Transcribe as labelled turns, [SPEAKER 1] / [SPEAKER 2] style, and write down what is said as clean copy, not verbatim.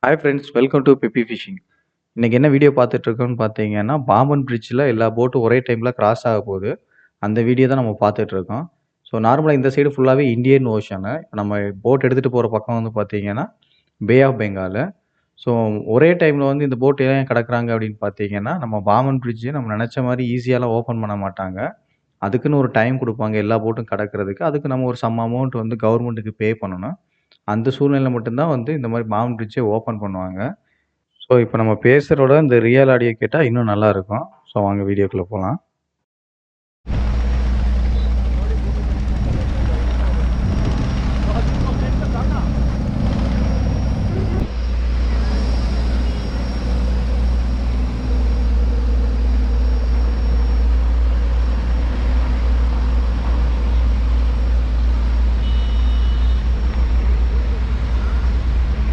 [SPEAKER 1] Hi friends, welcome to peppy fishing. இன்னைக்கு என்ன video பார்த்துட்டு இருக்கோம்னு பார்த்தீங்கன்னா, பாம்பன் பிரிட்ஜில எல்லா போட்டும் ஒரே டைம்ல கிராஸ் ஆக போகுது. அந்த வீடியோ தான் நம்ம பார்த்துட்டு இருக்கோம். ஸோ நார்மலா இந்த சைடு ஃபுல்லாவே இந்தியன் ஓஷனு. நம்ம போட் எடுத்துட்டு போற பக்கம் வந்து பார்த்தீங்கன்னா, பே ஆஃப் பெங்காலு. ஸோ ஒரே டைம்ல வந்து இந்த போட் ஏன் கடக்குறாங்க அப்படின்னு பார்த்தீங்கன்னா, நம்ம பாம்பன் பிரிட்ஜ் நம்ம நெனச்ச மாரி ஈஸியாலாம் ஓப்பன் பண்ண மாட்டாங்க. அதுக்குன்னு ஒரு டைம் குடுப்பாங்க எல்லா போட்டும் கடக்கிறதுக்கு. அதுக்கு நம்ம ஒரு சம் அமௌண்ட் வந்து கவர்மெண்ட்டுக்கு பே பண்ணணும். அந்த சூழ்நிலையில மட்டும் தான் வந்து இந்த மாரி பாம்பன் பிரிட்ஜே ஓப்பன் பண்ணுவாங்க. ஸோ, இப்ப நம்ம பேசுறதோட இந்த ரியல் ஆடியோ கேட்டா இன்னும் நல்லா இருக்கும். ஸோ, வாங்க வீடியோக்குள்ள போலாம்.